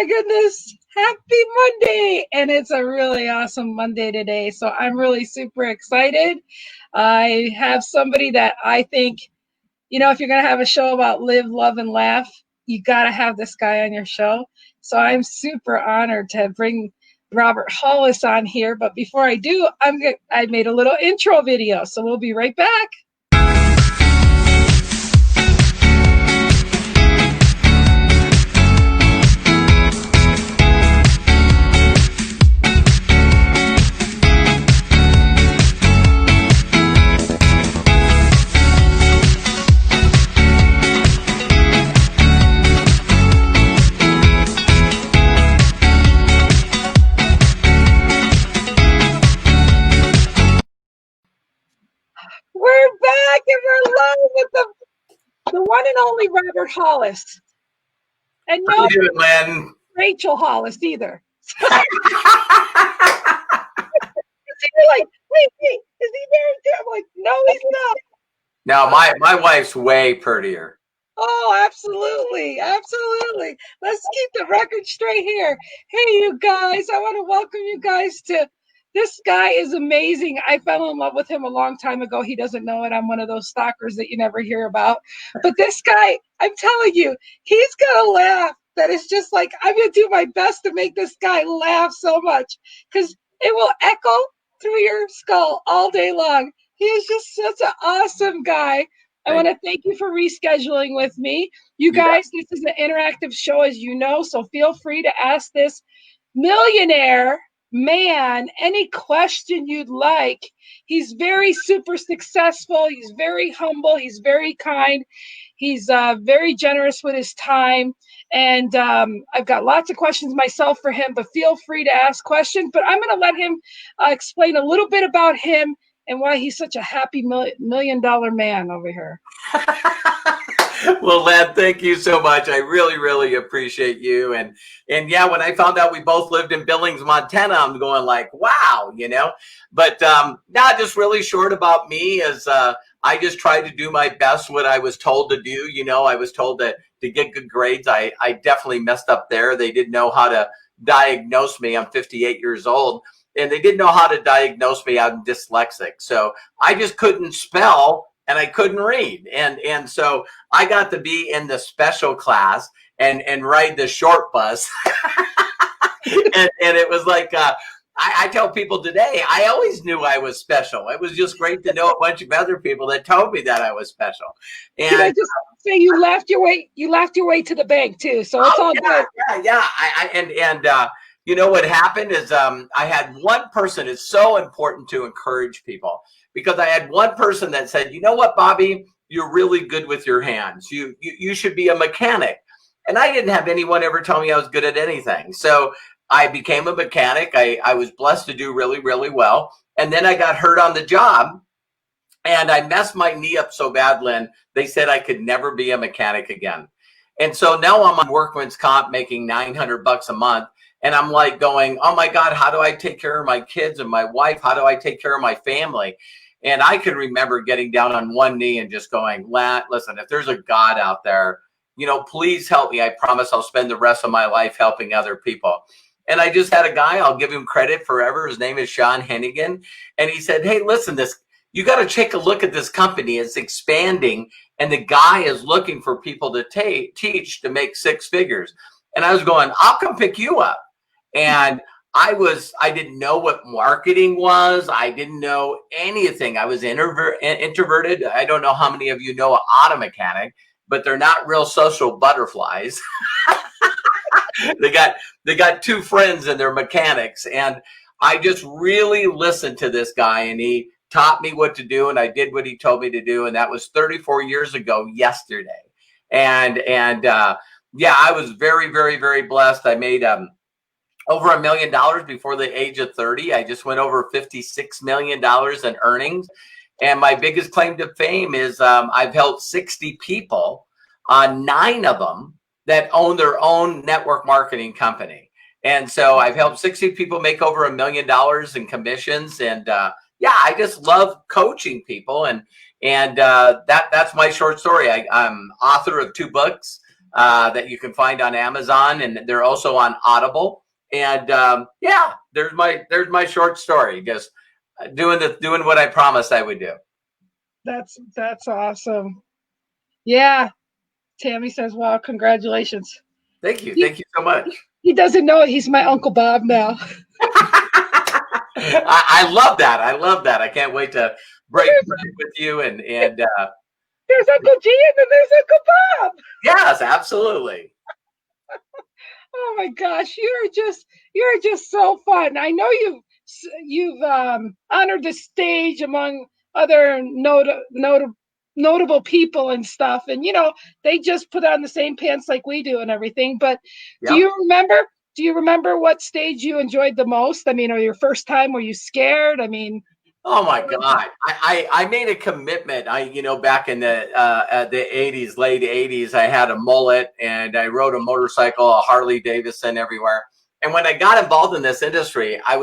goodness. Happy Monday. And it's a really awesome Monday today. So I'm really super excited. I have somebody that I think, if you're going to have a show about live, love, and laugh, you got to have this guy on your show. So I'm super honored to bring Robert Hollis on here. But before I do, I made a little intro video. So we'll be right back. We're back and we're live with the one and only Robert Hollis. And no Lynn. Rachel Hollis either. So, you're like, wait, is he married too? I'm like, no, he's not. No, my wife's way prettier. Oh, absolutely. Absolutely. Let's keep the record straight here. Hey, you guys, I want to welcome you guys to this guy is amazing. I fell in love with him a long time ago. He doesn't know it. I'm one of those stalkers that you never hear about. But this guy, I'm telling you, he's going to laugh. That is just like, I'm going to do my best to make this guy laugh so much because it will echo through your skull all day long. He is just such an awesome guy. I want to thank you for rescheduling with me. You guys, this is an interactive show, as you know, so feel free to ask this millionaire man any question you'd like. He's very super successful. He's very humble. He's very kind. He's very generous with his time. And I've got lots of questions myself for him, but feel free to ask questions. But I'm going to let him explain a little bit about him and why he's such a happy $1 million man over here. Well, Lynn, thank you so much. I really, really appreciate you. And yeah, when I found out we both lived in Billings, Montana, I'm going like, wow, But not just really short about me is I just tried to do my best what I was told to do. I was told to get good grades. I definitely messed up there. They didn't know how to diagnose me. I'm 58 years old. And they didn't know how to diagnose me. I'm dyslexic. So I just couldn't spell and I couldn't read. And so I got to be in the special class and ride the short bus. and it was like, I tell people today, I always knew I was special. It was just great to know a bunch of other people that told me that I was special. And can I just say you laughed your way to the bank too. So it's all good. Yeah. What happened is I had one person. It's so important to encourage people because I had one person that said, you know what, Bobby, you're really good with your hands. You should be a mechanic. And I didn't have anyone ever tell me I was good at anything. So I became a mechanic. I was blessed to do really, really well. And then I got hurt on the job and I messed my knee up so bad, Lynn, they said I could never be a mechanic again. And so now I'm on workman's comp making $900 a month. And I'm like going, oh my God, how do I take care of my kids and my wife? How do I take care of my family? And I can remember getting down on one knee and just going, listen, if there's a God out there, please help me. I promise I'll spend the rest of my life helping other people. And I just had a guy, I'll give him credit forever. His name is Sean Hennigan. And he said, hey, listen, you got to take a look at this company. It's expanding. And the guy is looking for people to teach to make six figures. And I was going, I'll come pick you up. And I didn't know what marketing was. I didn't know anything. I was introverted. I don't know how many of you know an auto mechanic, but they're not real social butterflies. They got two friends and they're mechanics. And I just really listened to this guy and he taught me what to do. And I did what he told me to do. And that was 34 years ago yesterday. And I was very, very, very blessed. I made over $1 million before the age of 30. I just went over $56 million in earnings. And my biggest claim to fame is I've helped 60 people, 9 of them that own their own network marketing company. And so I've helped 60 people make over $1 million in commissions. And I just love coaching people. And that's my short story. I'm author of 2 books. that you can find on Amazon, and they're also on Audible. And yeah, there's my short story. Just doing what I promised I would do. That's awesome. Yeah. Tammy says, "Wow, congratulations." Thank you so much. He doesn't know it. He's my Uncle Bob now. I love that. I love that. I can't wait to break bread with you. And there's Uncle G and then there's Uncle Bob. Yes, absolutely. Oh my gosh, you're just so fun. I know you've honored the stage among other notable people and stuff, and they just put on the same pants like we do and everything. But Yep. do you remember what stage you enjoyed the most? I mean, or your first time, were you scared? I mean, oh my God. I made a commitment. Back in the 80s, late 80s, I had a mullet and I rode a motorcycle, a Harley Davidson everywhere. And when I got involved in this industry, I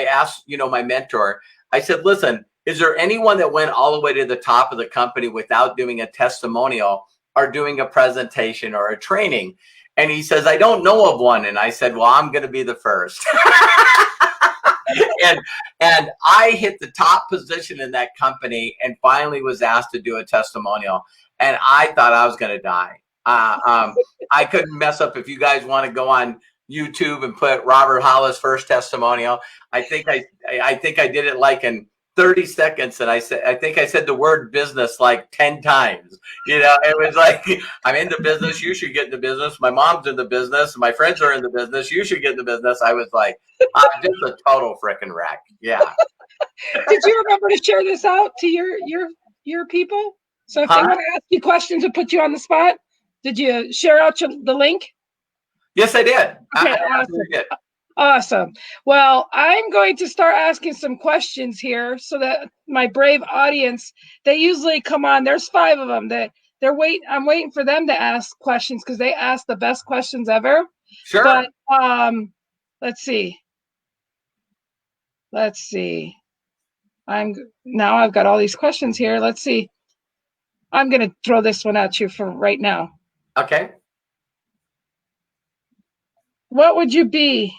asked, my mentor, I said, listen, is there anyone that went all the way to the top of the company without doing a testimonial or doing a presentation or a training? And he says, I don't know of one. And I said, well, I'm going to be the first. and I hit the top position in that company and finally was asked to do a testimonial. And I thought I was going to die. I couldn't mess up. If you guys want to go on YouTube and put Robert Hollis first testimonial, I think I did it like in 30 seconds. And I think I said the word business like 10 times. It was like, I'm in the business. You should get in the business. My mom's in the business. My friends are in the business. You should get in the business. I was like, I'm just a total freaking wreck. Yeah. Did you remember to share this out to your people? So if they want to ask you questions and put you on the spot, did you share out the link? Yes, I did. Okay, awesome. Did. Awesome. Well, I'm going to start asking some questions here so that my brave audience, they usually come on. There's 5 of them that I'm waiting for them to ask questions because they ask the best questions ever. Sure. But let's see. I've got all these questions here. Let's see. I'm going to throw this one at you for right now. Okay. What would you be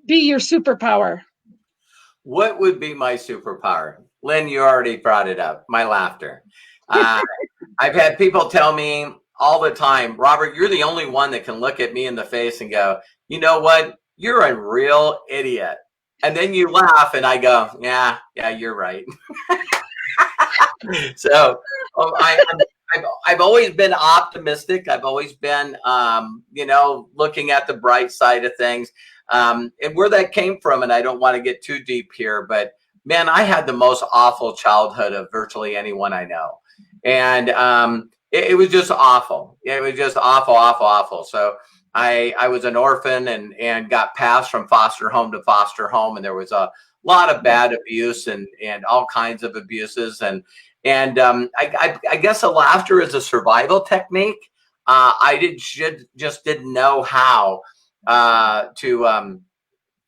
your superpower? What would be my superpower? Lynn, you already brought it up. My laughter. I've had people tell me all the time, Robert, you're the only one that can look at me in the face and go, you know what? You're a real idiot. And then you laugh and I go, yeah, you're right. So I've always been optimistic. I've always been, looking at the bright side of things. And where that came from, and I don't want to get too deep here, but man, I had the most awful childhood of virtually anyone I know. And it was just awful. It was just awful. So I was an orphan and got passed from foster home to foster home. And there was a lot of bad abuse and all kinds of abuses. And I guess the laughter is a survival technique. I just didn't know how to.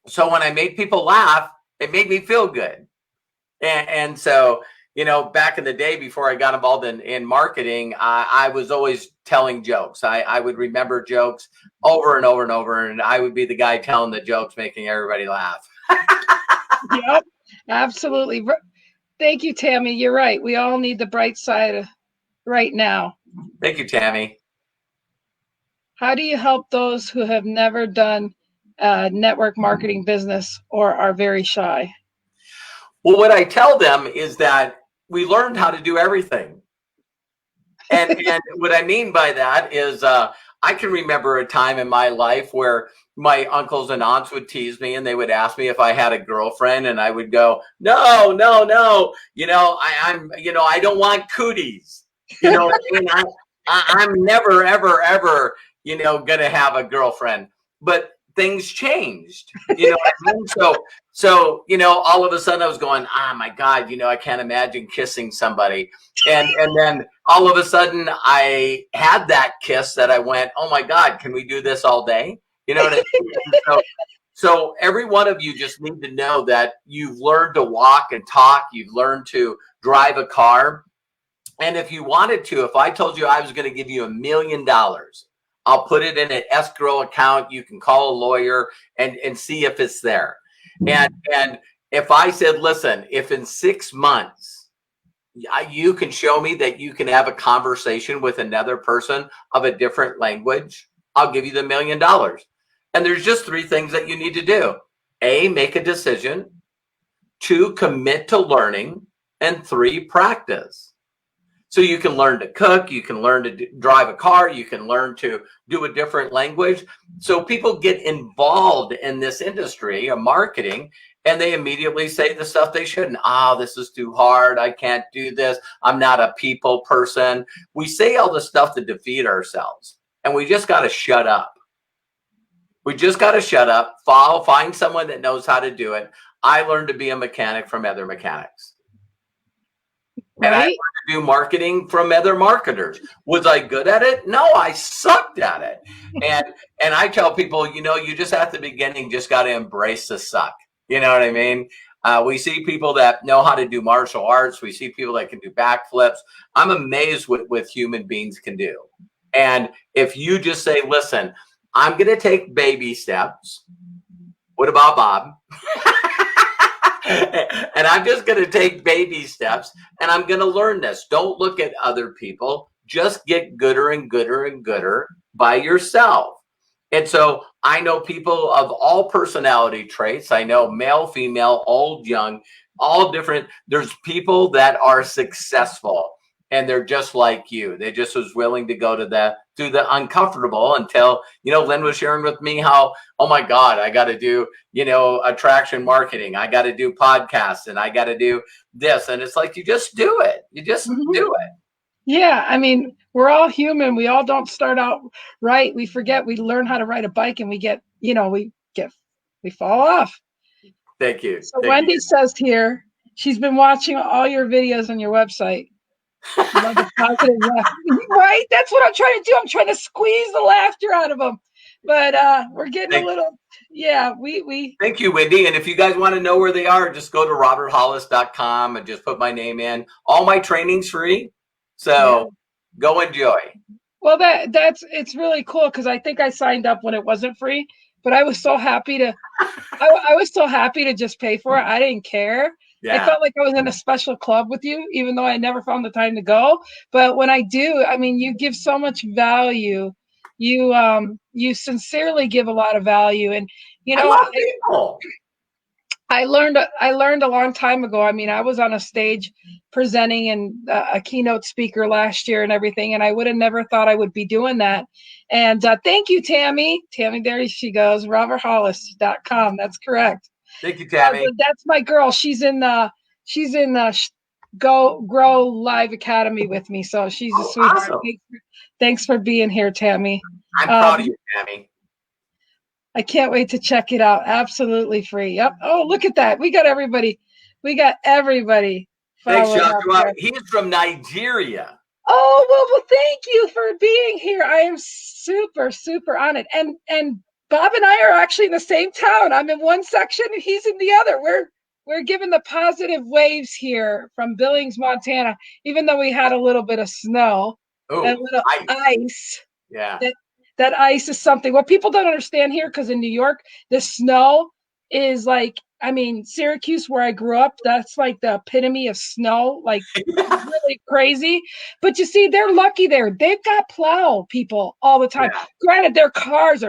So when I made people laugh, it made me feel good. And so, back in the day before I got involved in marketing, I was always telling jokes. I would remember jokes over and over and over, and I would be the guy telling the jokes, making everybody laugh. Yep, absolutely. Thank you, Tammy. You're right. We all need the bright side right now. Thank you, Tammy. How do you help those who have never done network marketing business or are very shy? Well, what I tell them is that we learned how to do everything. And what I mean by that is I can remember a time in my life where my uncles and aunts would tease me and they would ask me if I had a girlfriend and I would go, no. I don't want cooties. I'm never, ever, ever, going to have a girlfriend. But things changed, what I mean? So, all of a sudden I was going, oh my God, I can't imagine kissing somebody. And then all of a sudden I had that kiss that I went, oh my God, can we do this all day? You know what I mean? So every one of you just need to know that you've learned to walk and talk. You've learned to drive a car. And if you wanted to, if I told you I was going to give you $1 million, I'll put it in an escrow account. You can call a lawyer and see if it's there. And if I said, listen, if in 6 months you can show me that you can have a conversation with another person of a different language, I'll give you the $1 million. And there's just 3 things that you need to do. A, make a decision. 2, commit to learning. And 3, practice. So you can learn to cook, you can learn to drive a car, you can learn to do a different language. So people get involved in this industry of marketing, and they immediately say the stuff they shouldn't. This is too hard. I can't do this. I'm not a people person. We say all the stuff to defeat ourselves, and we just got to shut up. We just got to shut up, find someone that knows how to do it. I learned to be a mechanic from other mechanics. And I learned to do marketing from other marketers. Was I good at it? No, I sucked at it. And I tell people, you just at the beginning, just got to embrace the suck. You know what I mean? We see people that know how to do martial arts. We see people that can do backflips. I'm amazed what human beings can do. And if you just say, listen, I'm going to take baby steps. What about Bob? And I'm just going to take baby steps, and I'm going to learn this. Don't look at other people. Just get gooder and gooder and gooder by yourself. And so I know people of all personality traits. I know male, female, old, young, all different. There's people that are successful, and they're just like you. They just was willing to go through the uncomfortable until, Lynn was sharing with me how, oh my God, I got to do, attraction marketing. I got to do podcasts, and I got to do this. And it's like, you just do it. You just do it. Yeah. I mean, we're all human. We all don't start out right. We forget, we learn how to ride a bike, and we fall off. Thank you. So Wendy says here, she's been watching all your videos on your website. Love the positive laughter. Right? That's what I'm trying to do. I'm trying to squeeze the laughter out of them. But we're getting a little, we. Thank you, Wendy. And if you guys want to know where they are, just go to roberthollis.com and just put my name in. All my training's free. So go enjoy. Well, it's really cool, because I think I signed up when it wasn't free, but I was so happy to, I was so happy to just pay for it. I didn't care. Yeah. I felt like I was in a special club with you, even though I never found the time to go. But when I do, I mean, you give so much value. You sincerely give a lot of value, and I learned a long time ago. I mean, I was on a stage presenting and a keynote speaker last year and everything, and I would have never thought I would be doing that. And thank you, Tammy. Tammy, there she goes. roberthollis.com. That's correct. Thank you, Tammy. That's my girl. She's in Go Grow Live Academy with me. So she's a sweetheart. Awesome. Thanks for being here, Tammy. I'm proud of you, Tammy. I can't wait to check it out. Absolutely free. Yep. Oh, look at that. We got everybody. Thanks, Joshua. He's from Nigeria. Oh, well, thank you for being here. I am super, super honored. And Bob and I are actually in the same town. I'm in one section and he's in the other. We're given the positive waves here from Billings, Montana, even though we had a little bit of snow and a little ice. Yeah. That ice is something. What people don't understand here, because in New York, the snow is like, I mean, Syracuse, where I grew up, that's like the epitome of snow, like really crazy. But you see, they're lucky there. They've got plow people all the time. Yeah. Granted, their cars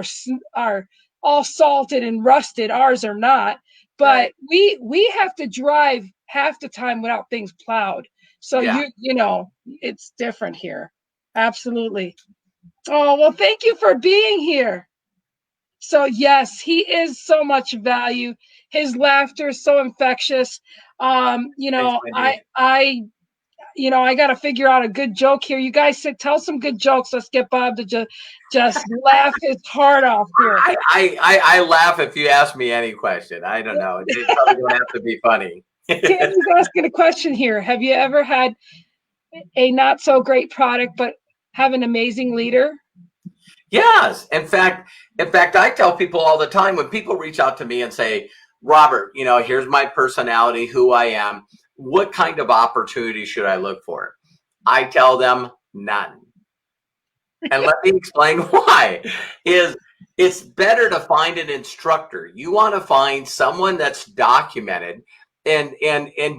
are all salted and rusted. Ours are not. But we have to drive half the time without things plowed. So it's different here. Absolutely. Oh, well, thank you for being here. So yes, he is so much value. His laughter is so infectious. I got to figure out a good joke here. You guys tell some good jokes. Let's get Bob to just laugh his heart off here. I laugh if you ask me any question. I don't know. It probably don't have to be funny. Tammy's asking a question here. Have you ever had a not so great product, but have an amazing leader? Yes. In fact, I tell people all the time when people reach out to me and say, Robert, here's my personality, who I am. What kind of opportunity should I look for? I tell them none. And let me explain why. Is it's better to find an instructor. You want to find someone that's documented and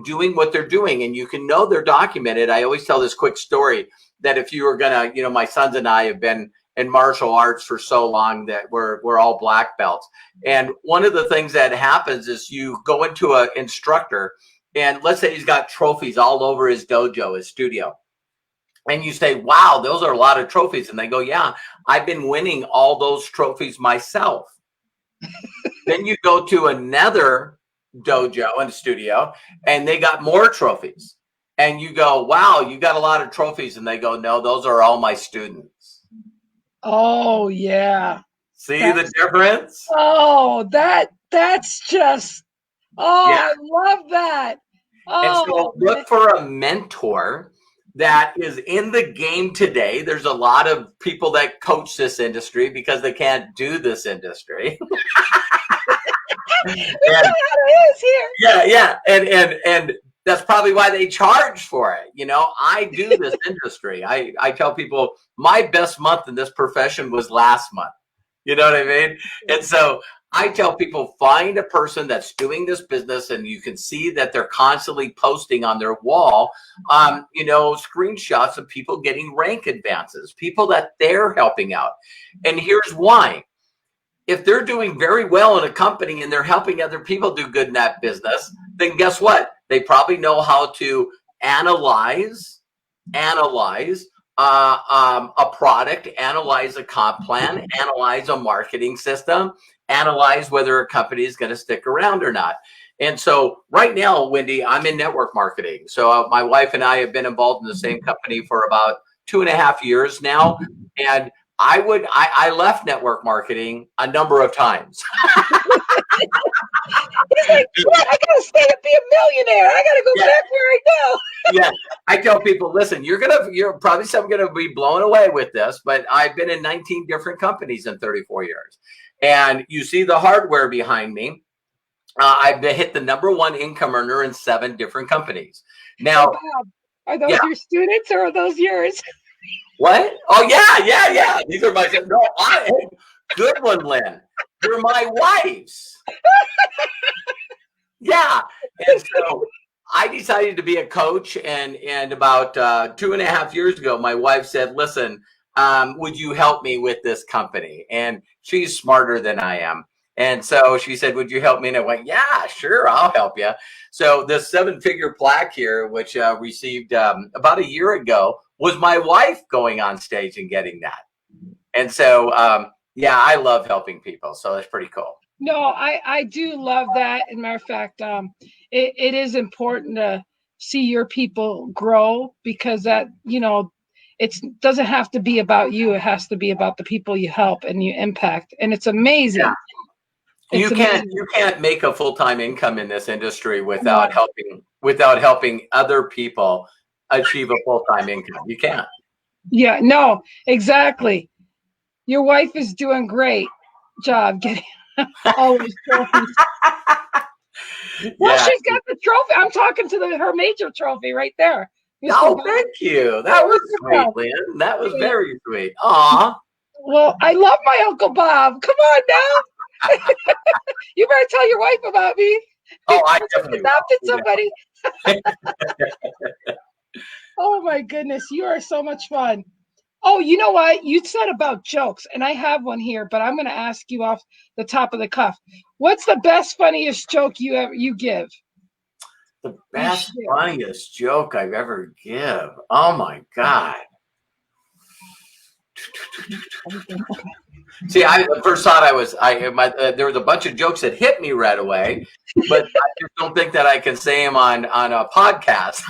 doing what they're doing, and you can know they're documented. I always tell this quick story that if you were gonna, my sons and I have been in martial arts for so long that we're all black belts. And one of the things that happens is you go into an instructor, and let's say he's got trophies all over his dojo, his studio. And you say, wow, those are a lot of trophies. And they go, yeah, I've been winning all those trophies myself. Then you go to another dojo and studio, and they got more trophies. And you go, wow, you got a lot of trophies. And they go, no, those are all my students. Oh, yeah. See the difference? Oh, that's just, Yeah. I love that. And so Oh, look for a mentor that is in the game today. There's a lot of people that coach this industry because they can't do this industry. we know how it is here. Yeah. And that's probably why they charge for it. I do this industry. I tell people my best month in this profession was last month. You know what I mean? And so I tell people, find a person that's doing this business, and you can see that they're constantly posting on their wall, screenshots of people getting rank advances, people that they're helping out. And here's why. If they're doing very well in a company and they're helping other people do good in that business, then guess what? They probably know how to analyze a product, analyze a comp plan, analyze a marketing system, analyze whether a company is going to stick around or not. And so right now, Wendy, I'm in network marketing. So my wife and I have been involved in the same company for about 2.5 years now. And I left network marketing a number of times. He's like, what? I gotta stay and be a millionaire. I gotta go back where I know. Yeah, I tell people, listen, you're probably gonna be blown away with this, but I've been in 19 different companies in 34 years, and you see the hardware behind me. I've hit the #1 income earner in 7 different companies. Now, Bob, are those your students or are those yours? What? Oh yeah. These are my good one, Lynn. You're my wife's. Yeah. And so I decided to be a coach, and about 2.5 years ago, my wife said, listen, would you help me with this company? And she's smarter than I am. And so she said, would you help me? And I went, yeah, sure, I'll help you. So this 7-figure plaque here, which received about a year ago, was my wife going on stage and getting that. And so, I love helping people. So that's pretty cool. No, I do love that. As a matter of fact, it is important to see your people grow, because that, it doesn't have to be about you. It has to be about the people you help and you impact. And it's amazing. Yeah. You can't make a full-time income in this industry without helping other people achieve a full-time income. You can't. Yeah, no, exactly. Your wife is doing great job getting all these trophies. Well, she's got the trophy. I'm talking to her major trophy right there. Oh, thank you. That was sweet, Lynn. That was very sweet. Aw. Well, I love my Uncle Bob. Come on now. You better tell your wife about me. Oh, I definitely adopted somebody. Oh my goodness, you are so much fun. Oh, you know what? You said about jokes, and I have one here, but I'm going to ask you off the top of the cuff. What's the best, funniest joke you give? The best, funniest joke I've ever give. Oh my God. See, I first thought there was a bunch of jokes that hit me right away, but I just don't think that I can say them on a podcast.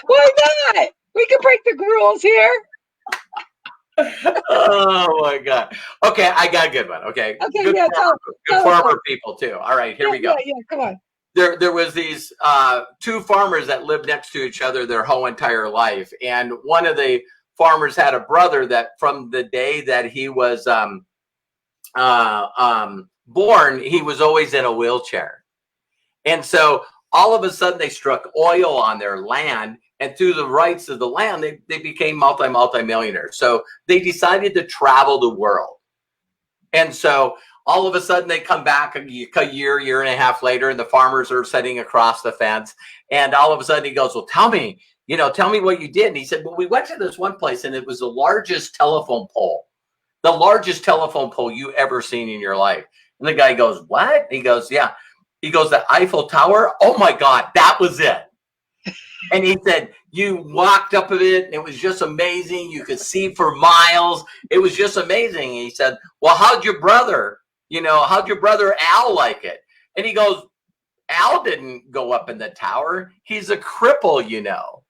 Why not? We can break the rules here. Oh my God. Okay, I got a good one. Okay. Okay, good farmer people too. All right, here we go. Yeah, come on. There was these 2 farmers that lived next to each other their whole entire life, and one of the farmers had a brother that from the day that he was born, he was always in a wheelchair. And so all of a sudden they struck oil on their land, and through the rights of the land, they became multi-millionaires. So they decided to travel the world. And so all of a sudden they come back a year and a half later, and the farmers are sitting across the fence. And all of a sudden he goes, well, tell me what you did. And he said, well, we went to this one place, and it was the largest telephone pole you ever seen in your life. And the guy goes, what? He goes, yeah. He goes, the Eiffel Tower. Oh my God, that was it. And he said, you walked up of it, and it was just amazing. You could see for miles. It was just amazing. And he said, well, how'd your brother Al like it? And he goes, Al didn't go up in the tower. He's a cripple, you know.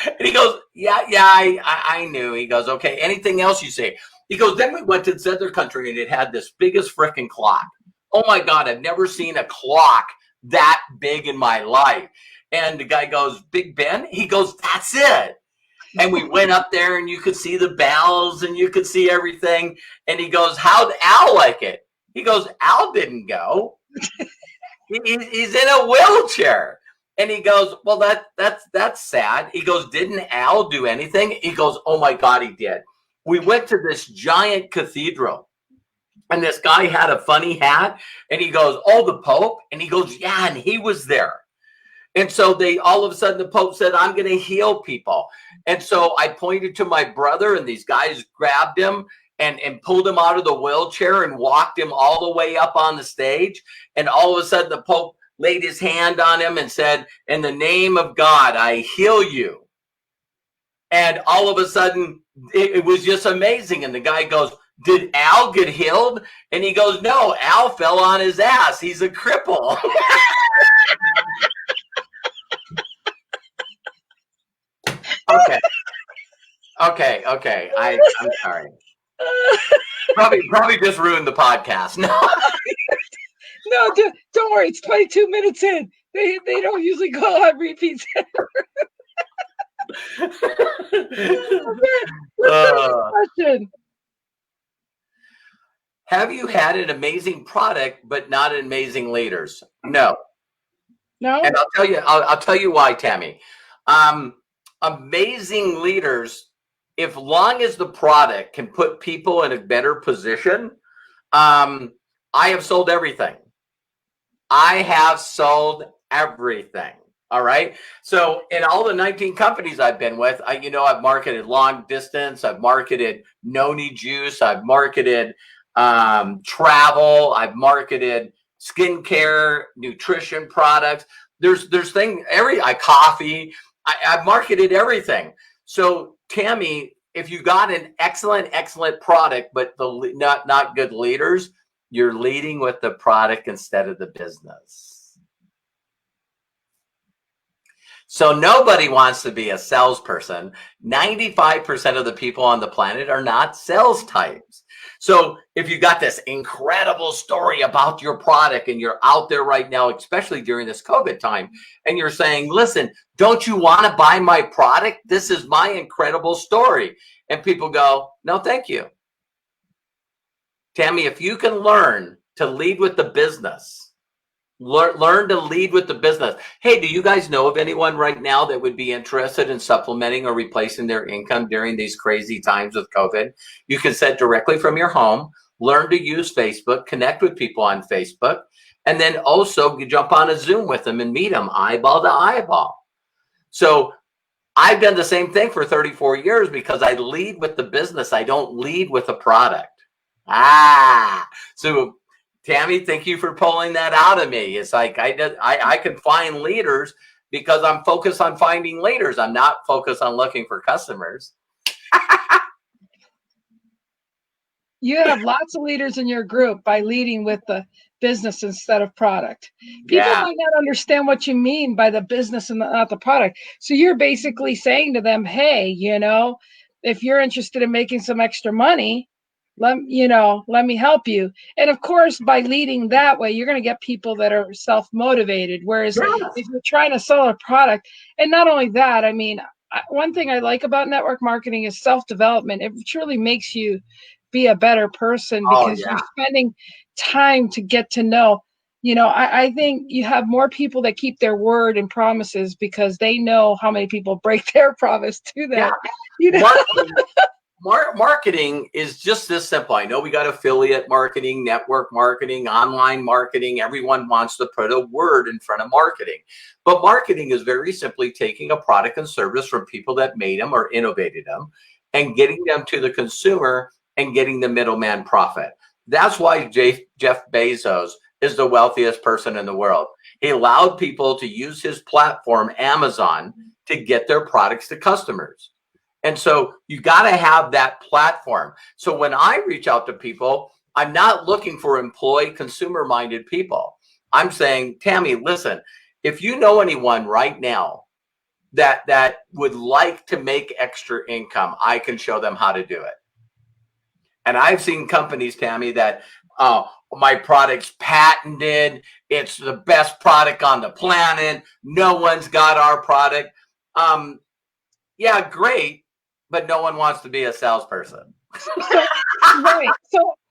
And he goes, yeah, I knew. He goes, okay, anything else you say? He goes, then we went to this other country, and it had this biggest freaking clock. Oh my God, I've never seen a clock that big in my life. And the guy goes, Big Ben? He goes, that's it. And we went up there, and you could see the bells, and you could see everything. And he goes, how'd Al like it? He goes, Al didn't go. He's in a wheelchair. And he goes, well, that's sad. He goes, didn't Al do anything? He goes, oh my God, he did. We went to this giant cathedral, and this guy had a funny hat, and he goes, oh, the Pope? And he goes, yeah, and he was there. And so all of a sudden the Pope said, I'm going to heal people. And so I pointed to my brother, and these guys grabbed him and pulled him out of the wheelchair and walked him all the way up on the stage. And all of a sudden the Pope laid his hand on him and said, in the name of God, I heal you. And all of a sudden it was just amazing. And the guy goes, did Al get healed? And he goes, no, Al fell on his ass. He's a cripple. Okay. I'm sorry. Probably just ruined the podcast. No. No, don't worry. It's 22 minutes in. They don't usually go on repeats. Question. Have you had an amazing product but not amazing leaders? No. And I'll tell you why, Tammy. Amazing leaders, if long as the product can put people in a better position, I have sold everything. All right. So in all the 19 companies I've been with, I've marketed long distance. I've marketed noni juice. I've marketed travel. I've marketed skincare, nutrition products. There's coffee. I've marketed everything. So Tammy, if you got an excellent product, but not good leaders, you're leading with the product instead of the business. So nobody wants to be a salesperson. 95% of the people on the planet are not sales types. So if you got this incredible story about your product and you're out there right now, especially during this COVID time, and you're saying, listen, don't you want to buy my product? This is my incredible story. And people go, no, thank you. Tammy, if you can learn to lead with the business, learn to lead with the business. Hey, do you guys know of anyone right now that would be interested in supplementing or replacing their income during these crazy times with COVID? You can set directly from your home, learn to use Facebook, connect with people on Facebook, and then also jump on a Zoom with them and meet them eyeball to eyeball. So I've done the same thing for 34 years because I lead with the business. I don't lead with a product. So Tammy, thank you for pulling that out of me. It's like I can find leaders because I'm focused on finding leaders. I'm not focused on looking for customers. You have lots of leaders in your group by leading with the business instead of product. People might not understand what you mean by the business and not the product. So you're basically saying to them, hey, if you're interested in making some extra money, let me help you. And of course, by leading that way, you're going to get people that are self-motivated. Whereas if you're trying to sell a product, and not only that, I mean, one thing I like about network marketing is self-development. It truly makes you be a better person because you're spending time to get to know. I think you have more people that keep their word and promises because they know how many people break their promise to Yeah. that. You know, Marketing, marketing is just this simple. I know we got affiliate marketing, network marketing, online marketing. Everyone wants to put a word in front of marketing. But marketing is very simply taking a product and service from people that made them or innovated them and getting them to the consumer and getting the middleman profit. That's why Jeff Bezos is the wealthiest person in the world. He allowed people to use his platform, Amazon, to get their products to customers. And so you got to have that platform. So when I reach out to people, I'm not looking for employee consumer minded people. I'm saying, Tammy, listen, if you know anyone right now that would like to make extra income, I can show them how to do it. And I've seen companies, Tammy, that my product's patented. It's the best product on the planet. No one's got our product. Yeah, great, but no one wants to be a salesperson. right.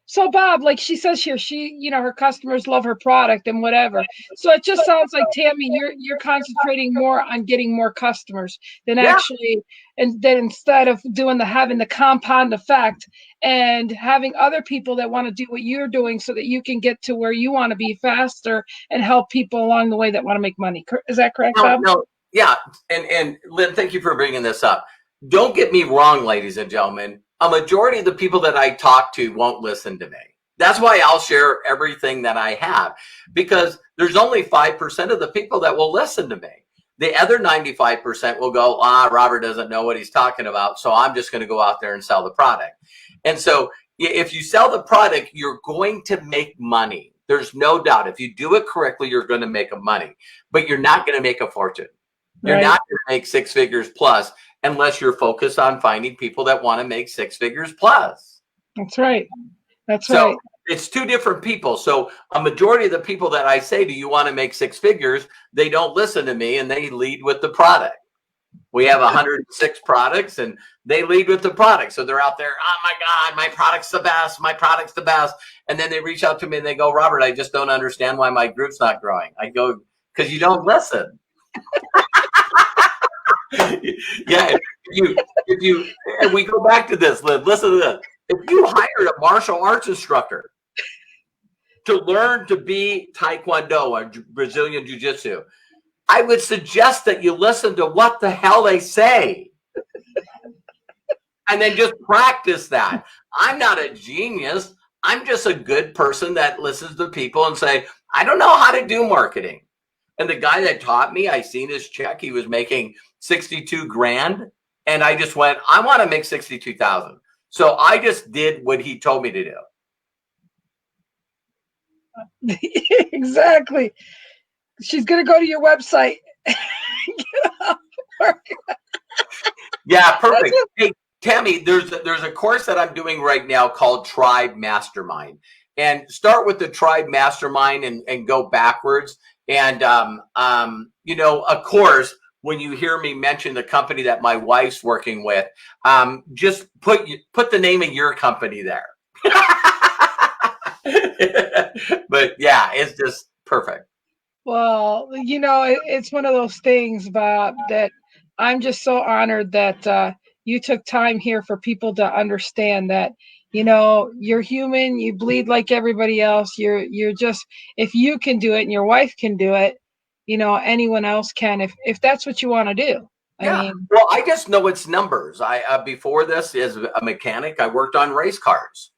So Bob, like she says here, her customers love her product and whatever. So it just sounds like Tammy, you're concentrating more on getting more customers than Yeah, actually, and then instead of having the compound effect and having other people that want to do what you're doing so that you can get to where you want to be faster and help people along the way that want to make money. Is that correct, Bob? no, yeah. And Lynn, thank you for bringing this up. Don't get me wrong, ladies and gentlemen. A majority of the people that I talk to won't listen to me. That's why I'll share everything that I have, because there's only 5% of the people that will listen to me. The other 95% will go, Robert doesn't know what he's talking about, so I'm just going to go out there and sell the product. And so if you sell the product, you're going to make money. There's no doubt. If you do it correctly, you're going to make a money, but you're not going to make a fortune. You're not going to make six figures plus unless you're focused on finding people that want to make six figures plus. That's right. That's so right. It's two different people. So a majority of the people that I say, do you want to make six figures? They don't listen to me and they lead with the product. We have 106 products and they lead with the product. So they're out there, oh my God, my product's the best. My product's the best. And then they reach out to me and they go, Robert, I just don't understand why my group's not growing. I go, because you don't listen. Yeah, if you and we go back to this, listen to this. If you hired a martial arts instructor to learn to be Taekwondo or Brazilian Jiu-Jitsu, I would suggest that you listen to what the hell they say and then just practice that. I'm not a genius. I'm just a good person that listens to people and say, I don't know how to do marketing. And the guy that taught me, I seen his check. He was making 62 grand. And I just went, I want to make 62,000. So I just did what he told me to do. Exactly. She's going to go to your website. Yeah, perfect. Hey, Tammy, there's a course that I'm doing right now called Tribe Mastermind. And start with the Tribe Mastermind and go backwards. And, of course, when you hear me mention the company that my wife's working with, just put the name of your company there. But yeah, it's just perfect. Well, it's one of those things, Bob, that I'm just so honored that you took time here for people to understand that, you're human, you bleed like everybody else. You're just, if you can do it and your wife can do it, anyone else can, if that's what you want to do. Yeah. Well, I just know it's numbers. I before this, as a mechanic, I worked on race cars.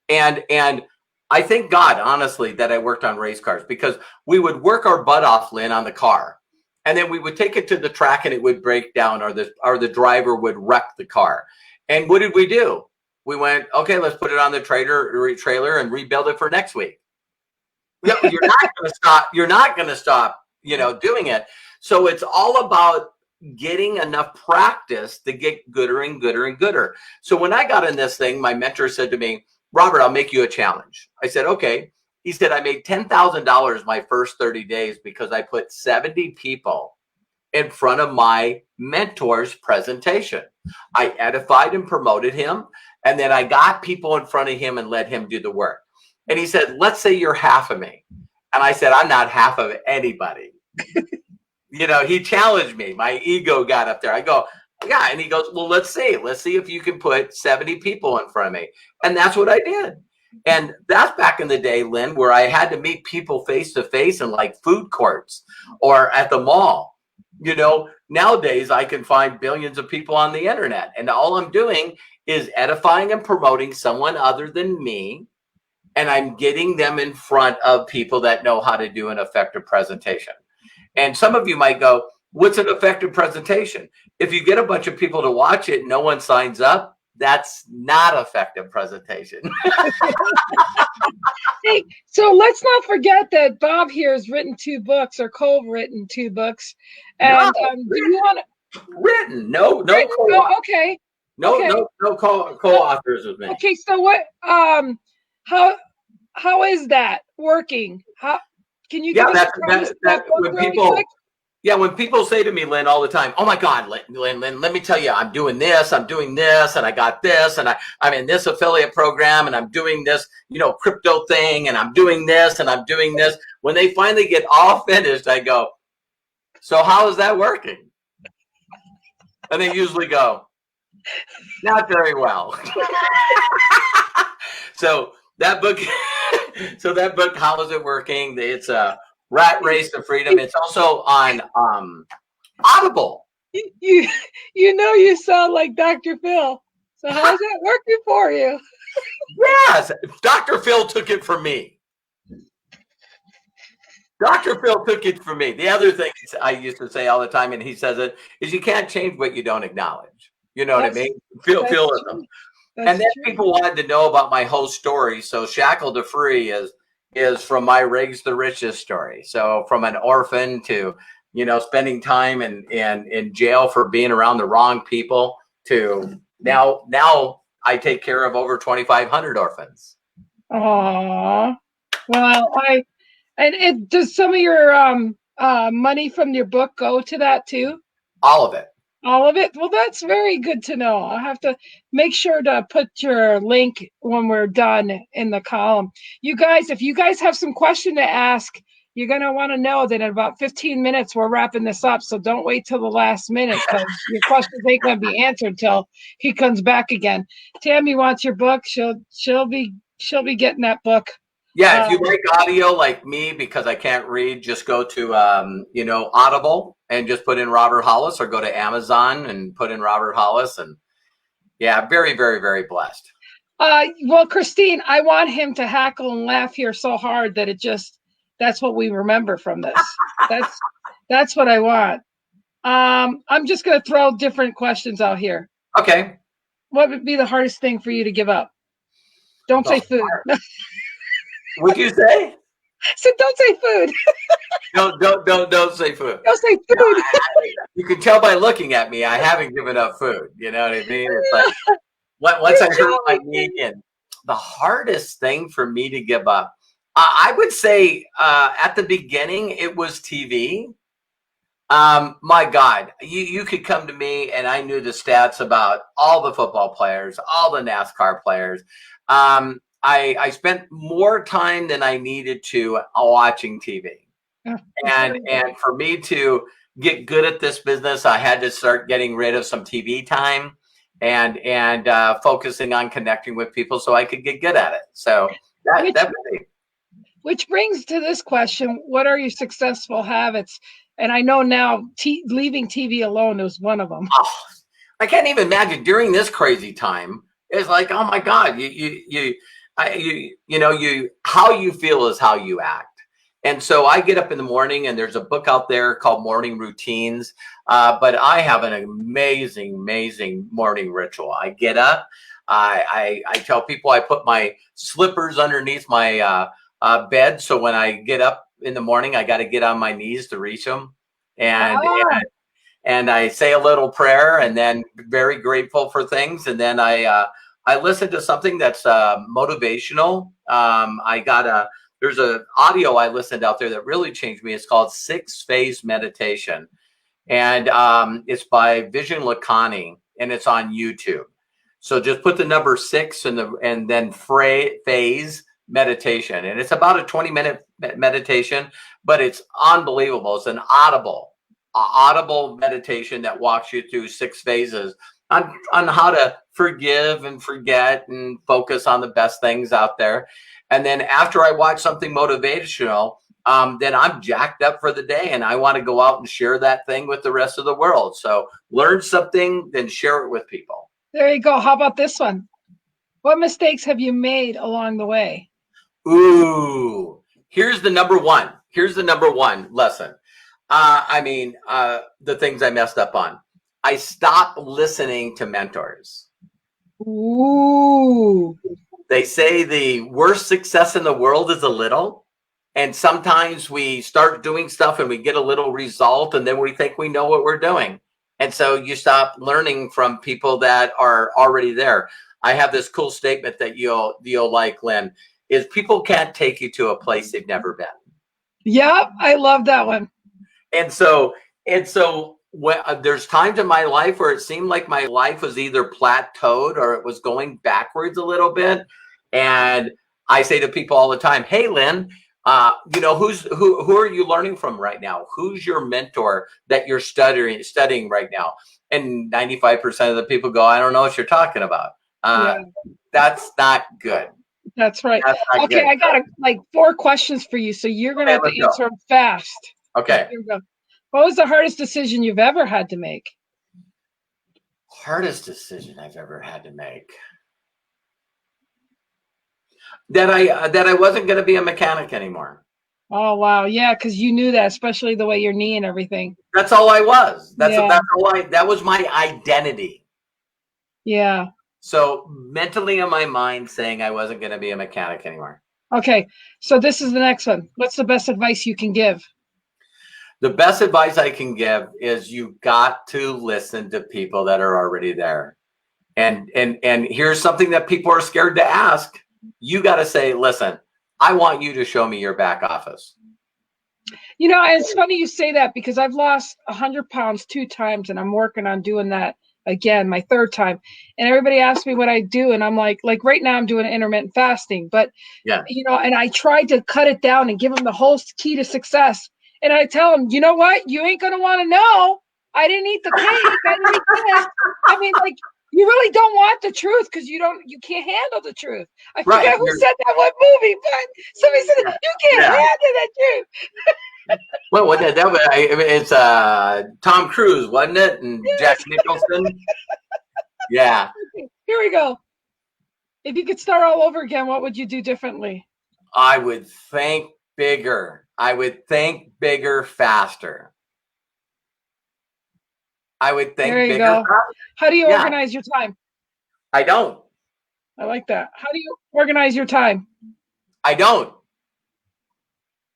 And I thank God, honestly, that I worked on race cars, because we would work our butt off, Lynn, on the car. And then we would take it to the track and it would break down, or the driver would wreck the car. And what did we do? We went, okay, let's put it on the trailer and rebuild it for next week. You're not going to stop. You're not going to stop, doing it. So it's all about getting enough practice to get gooder and gooder and gooder. So when I got in this thing, my mentor said to me, Robert, I'll make you a challenge. I said, okay. He said, I made $10,000 my first 30 days because I put 70 people in front of my mentor's presentation. I edified and promoted him. And then I got people in front of him and let him do the work. And he said, let's say you're half of me. And I said, I'm not half of anybody. He challenged me. My ego got up there. I go, yeah. And he goes, well, let's see. Let's see if you can put 70 people in front of me. And that's what I did. And that's back in the day, Lynn, where I had to meet people face to face in like food courts or at the mall. Nowadays I can find billions of people on the internet, and all I'm doing is edifying and promoting someone other than me. And I'm getting them in front of people that know how to do an effective presentation. And some of you might go, what's an effective presentation? If you get a bunch of people to watch it, no one signs up, that's not effective presentation. Hey, so let's not forget that Bob here has written 2 books, or co-written 2 books. And do you want to written? No. Oh, okay. No, okay. no co-authors with me. Okay, so what? How is that working? How can you? Yeah, that when people. Quick? Yeah, when people say to me, Lynn, all the time, oh my God, Lynn, let me tell you, I'm doing this, and I got this, and I'm in this affiliate program, and I'm doing this, crypto thing, and I'm doing this, and I'm doing this. When they finally get all finished, I go, so how is that working? And they usually go, not very well. So that book, how is it working? It's a Rat Race to Freedom. It's also on Audible. You sound like Dr. Phil. So how's that working for you? Yes, Dr. Phil took it from me. Dr. Phil took it from me. The other thing I used to say all the time, and he says it, is you can't change what you don't acknowledge. You know what I mean? Feel it. And then people wanted to know about my whole story. So Shackled to Free is from my Rags to Riches story. So from an orphan to, spending time in jail for being around the wrong people to now I take care of over 2,500 orphans. Aww. Well, does some of your money from your book go to that too? All of it. All of it? Well, that's very good to know. I'll have to make sure to put your link when we're done in the column. You guys, if you guys have some question to ask, you're going to want to know that in about 15 minutes, we're wrapping this up. So don't wait till the last minute, because your questions ain't going to be answered till he comes back again. Tammy wants your book. She'll be getting that book. Yeah, if you like audio like me, because I can't read, just go to Audible and just put in Robert Hollis, or go to Amazon and put in Robert Hollis. And yeah, very, very, very blessed. Well, Christine, I want him to hackle and laugh here so hard that that's what we remember from this. That's what I want. I'm just going to throw different questions out here. Okay. What would be the hardest thing for you to give up? Don't say food. What'd you say? So don't say food. Don't say food. Don't say food. You can tell by looking at me, I haven't given up food. You know what I mean? It's like once I hurt my knee, and the hardest thing for me to give up, I would say at the beginning it was TV. My God, you could come to me and I knew the stats about all the football players, all the NASCAR players. I spent more time than I needed to watching TV. And for me to get good at this business, I had to start getting rid of some TV time and focusing on connecting with people so I could get good at it. So which brings to this question: what are your successful habits? And I know now leaving TV alone is one of them. Oh, I can't even imagine during this crazy time. It's like, oh my God, how you feel is how you act. And so I get up in the morning, and there's a book out there called Morning Routines. But I have an amazing, amazing morning ritual. I get up. I tell people I put my slippers underneath my bed. So when I get up in the morning, I got to get on my knees to reach them. And I say a little prayer, and then very grateful for things. And then I listen to something that's motivational. There's an audio I listened out there that really changed me. It's called 6 Phase Meditation. And it's by Vision Lakhani, and it's on YouTube. So just put the number 6 and then phase meditation. And it's about a 20-minute meditation, but it's unbelievable. It's an audible meditation that walks you through 6 phases on how to forgive and forget and focus on the best things out there. And then after I watch something motivational, then I'm jacked up for the day and I want to go out and share that thing with the rest of the world. So learn something, then share it with people. There you go. How about this one? What mistakes have you made along the way? Ooh, here's the number one. Here's the number one lesson. The things I messed up on. I stopped listening to mentors. Ooh. They say the worst success in the world is a little. And sometimes we start doing stuff and we get a little result and then we think we know what we're doing. And so you stop learning from people that are already there. I have this cool statement that you'll like, Lynn, is people can't take you to a place they've never been. Yep, I love that one. And so when, there's times in my life where it seemed like my life was either plateaued or it was going backwards a little bit. And I say to people all the time, hey, Lynn, who are you learning from right now? Who's your mentor that you're studying right now? And 95% of the people go, I don't know what you're talking about. That's not good. That's right. Okay, good. I got like 4 questions for you, so you're going to have to answer them fast. Okay. Here we go. What was the hardest decision you've ever had to make? Hardest decision I've ever had to make. That I wasn't going to be a mechanic anymore. Oh, wow. Yeah, because you knew that, especially the way your knee and everything. That's all I was. That was my identity. Yeah. So mentally in my mind saying I wasn't going to be a mechanic anymore. Okay. So this is the next one. What's the best advice you can give? The best advice I can give is you got to listen to people that are already there. And here's something that people are scared to ask. You got to say, listen, I want you to show me your back office. You know, and it's funny you say that because I've lost 100 pounds 2 times and I'm working on doing that again, my 3rd time. And everybody asks me what I do. And I'm like right now I'm doing intermittent fasting, but and I tried to cut it down and give them the whole key to success. And I tell them, you know what? You ain't going to want to know. I didn't eat the cake. I didn't eat this. I mean, like, you really don't want the truth because you can't handle the truth. I forget who said that one movie, but somebody said you can't handle the truth. Well, what that was? It's Tom Cruise, wasn't it? And Jack Nicholson. Yeah. Okay, here we go. If you could start all over again, what would you do differently? I would think bigger. I would think bigger, faster. I would think there you bigger. Go. How do you organize your time? I don't. I like that. How do you organize your time? I don't.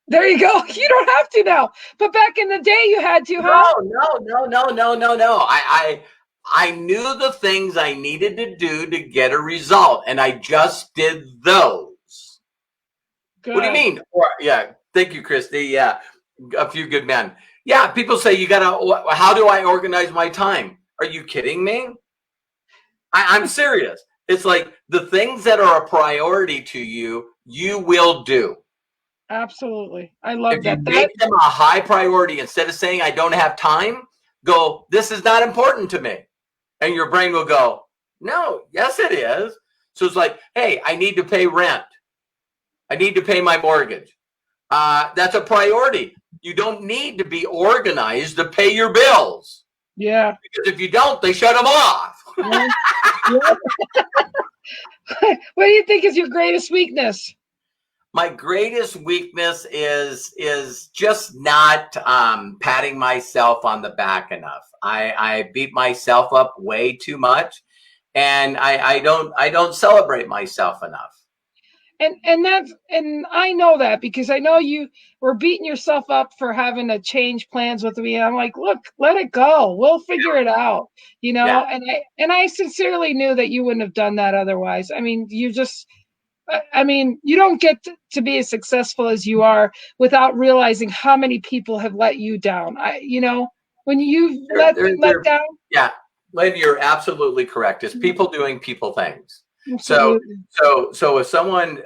There you go. You don't have to now. But back in the day, you had to, huh? No. I knew the things I needed to do to get a result, and I just did those. Good. What do you mean? Thank you, Christy. Yeah, a few good men. Yeah, people say you gotta. How do I organize my time? Are you kidding me? I'm serious. It's like the things that are a priority to you, you will do. Absolutely. I love that. If you make them a high priority, instead of saying I don't have time, go, this is not important to me. And your brain will go, no, yes, it is. So it's like, hey, I need to pay rent. I need to pay my mortgage. That's a priority. You don't need to be organized to pay your bills. Yeah. Because if you don't, they shut them off. What do you think is your greatest weakness? My greatest weakness is just not patting myself on the back enough. I beat myself up way too much, and I don't celebrate myself enough. And I know that because I know you were beating yourself up for having to change plans with me. I'm like, look, let it go. We'll figure it out, Yeah. And I sincerely knew that you wouldn't have done that otherwise. I mean, you don't get to be as successful as you are without realizing how many people have let you down. When you let down. Yeah, Lynn, you're absolutely correct. It's people doing people things. Absolutely. So if someone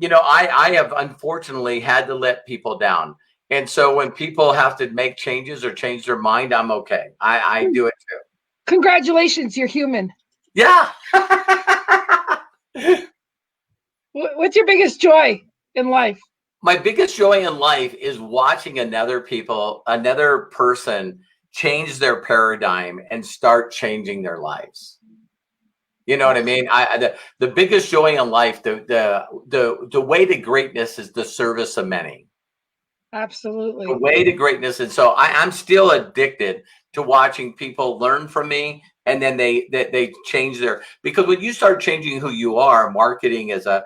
I have unfortunately had to let people down. And so when people have to make changes or change their mind, I'm okay. I do it too. Congratulations, you're human. Yeah. What's your biggest joy in life? My biggest joy in life is watching another person change their paradigm and start changing their lives. You know what I mean? The biggest joy in life, the way to greatness is the service of many. The Absolutely. way to greatness. And so I'm still addicted to watching people learn from me, and then they change because when you start changing who you are, marketing is a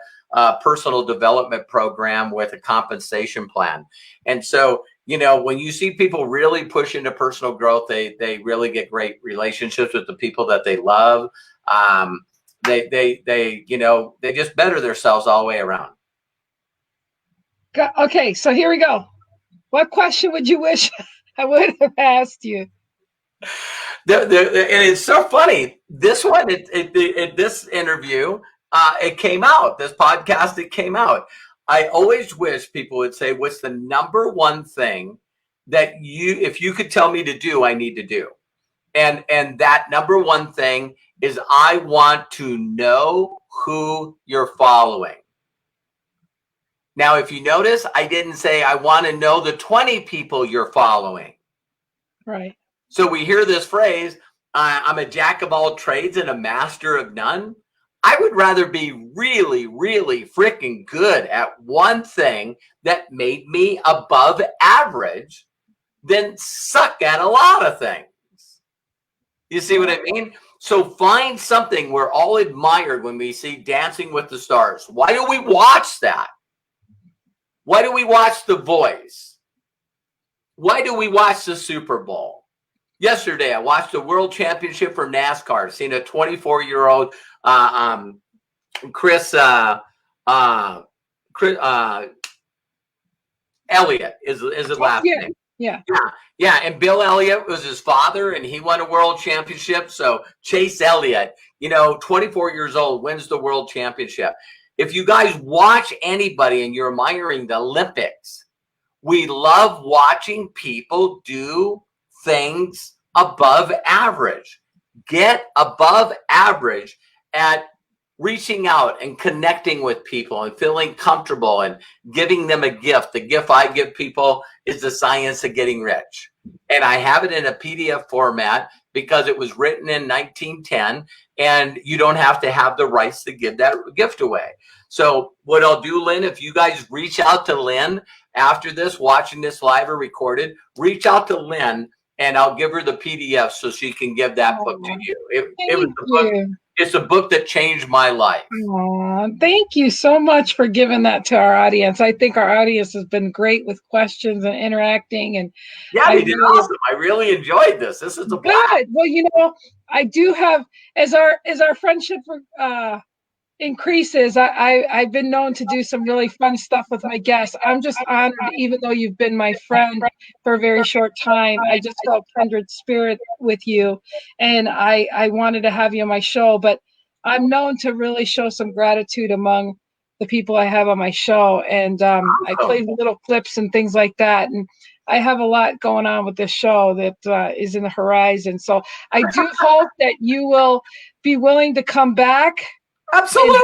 personal development program with a compensation plan. And so, when you see people really push into personal growth, they really get great relationships with the people that they love. They just better themselves all the way around. Okay, so here we go. What question would you wish I would have asked you? And it's so funny. This one, this interview, it came out. This podcast, it came out. I always wish people would say, "What's the number one thing that if you could tell me to do, I need to do?" And that number one thing is, I want to know who you're following. Now, if you notice, I didn't say I want to know the 20 people you're following. Right. So we hear this phrase, I'm a jack of all trades and a master of none. I would rather be really, really freaking good at one thing that made me above average than suck at a lot of things. You see what I mean? So find something we're all admired when we see Dancing with the Stars. Why do we watch that? Why do we watch The Voice? Why do we watch the Super Bowl? Yesterday, I watched the World Championship for NASCAR. Seen a 24-year-old Chris Elliott is his last name. Yeah. And Bill Elliott was his father, and he won a world championship. So Chase Elliott, 24 years old, wins the world championship. If you guys watch anybody and you're admiring the Olympics, we love watching people do things above average. Get above average at reaching out and connecting with people and feeling comfortable and giving them a gift. The gift I give people is the science of getting rich. And I have it in a PDF format because it was written in 1910, and you don't have to have the rights to give that gift away. So what I'll do, Lynn, if you guys reach out to Lynn after this, watching this live or recorded, reach out to Lynn and I'll give her the PDF so she can give that book to you. It was a book. It's a book that changed my life. Thank you so much for giving that to our audience. I think our audience has been great with questions and interacting. And yeah, they did awesome. I really enjoyed this. This is a blast. Good. Well, I do have, as our friendship increases, I've been known to do some really fun stuff with my guests. I'm just honored, even though you've been my friend for a very short time. I just felt kindred spirit with you, and I wanted to have you on my show. But I'm known to really show some gratitude among the people I have on my show, and I play little clips and things like that. And I have a lot going on with this show that is in the horizon. So I do hope that you will be willing to come back. Absolutely.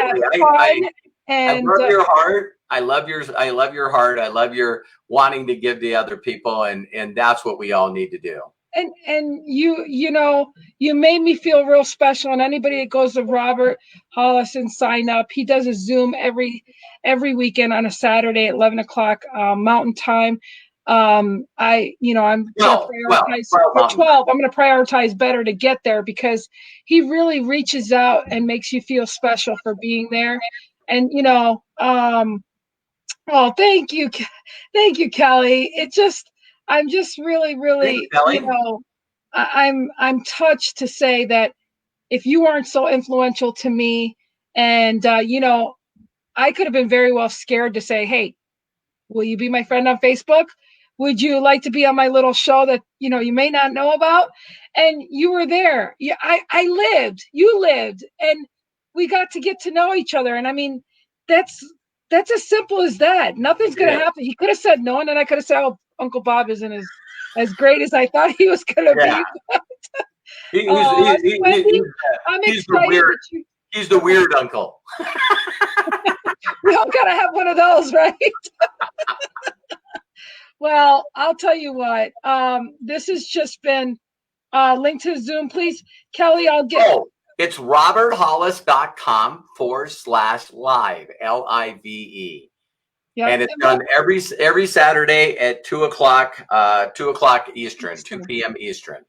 I love your heart. I love your heart. I love your wanting to give to other people. And that's what we all need to do. And you made me feel real special. And anybody that goes to Robert Hollis and sign up, he does a Zoom every weekend on a Saturday at 11 o'clock Mountain Time. I'm going to prioritize 12. I'm going to prioritize better to get there, because he really reaches out and makes you feel special for being there. And thank you, Kelly. I'm just really, really, I'm touched to say that if you weren't so influential to me, and I could have been very well scared to say, hey, will you be my friend on Facebook? Would you like to be on my little show that you may not know about? And you were there. Yeah, I lived. You lived, and we got to get to know each other. And I mean, that's That's as simple as that. Nothing's going to happen. He could have said no, and then I could have said, "Oh, Uncle Bob isn't as great as I thought he was going to Yeah. be." He's, Wendy, I'm he's the excited weird. that you. He's the weird uncle. We all got to have one of those, right? Well, I'll tell you what. This has just been linked to Zoom. Please, Kelly, I'll get. Oh, it's roberthollis.com/live, LIVE. Yep. And it's done every Saturday at 2:00 Eastern, 2 p.m. Eastern.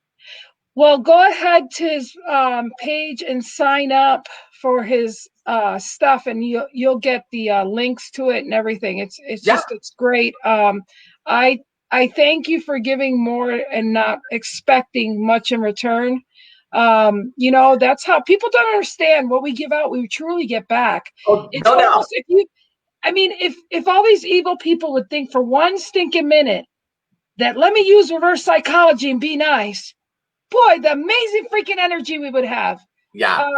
Well, go ahead to his page and sign up for his stuff, and you'll get the links to it and everything. It's great. I thank you for giving more and not expecting much in return. That's how people don't understand what we give out. We truly get back. Oh, it's almost if all these evil people would think for one stinking minute that let me use reverse psychology and be nice. Boy, the amazing freaking energy we would have. Yeah.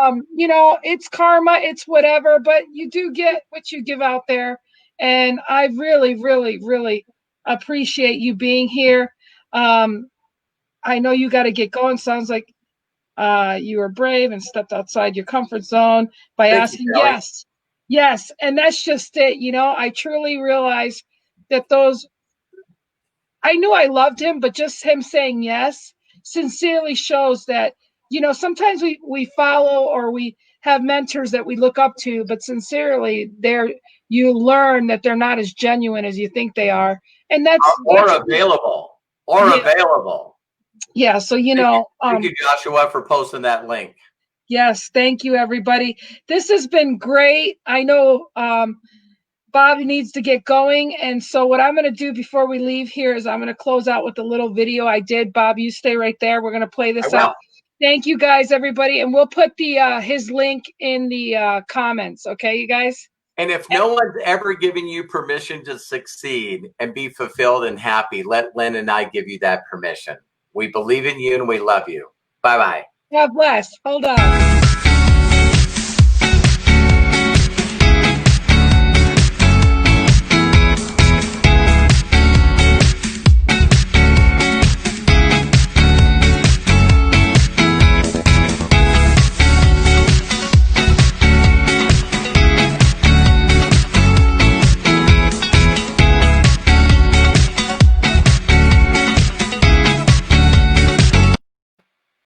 It's karma, it's whatever, but you do get what you give out there. And I really, really, really appreciate you being here. I know you got to get going. Sounds like you were brave and stepped outside your comfort zone by asking yes. Yes. And that's just it. I truly realize that I knew I loved him, but just him saying yes sincerely shows that, sometimes we follow or we have mentors that we look up to, but sincerely you learn that they're not as genuine as you think they are. And that's available. Available. Yeah. So, thank you, Joshua, for posting that link. Yes. Thank you, everybody. This has been great. I know, Bob needs to get going. And so what I'm going to do before we leave here is I'm going to close out with a little video I did. Bob, you stay right there. We're going to play this out. Thank you guys, everybody. And we'll put his link in the comments. Okay, you guys? And if no one's ever given you permission to succeed and be fulfilled and happy, let Lynn and I give you that permission. We believe in you and we love you. Bye-bye. God bless. Hold on.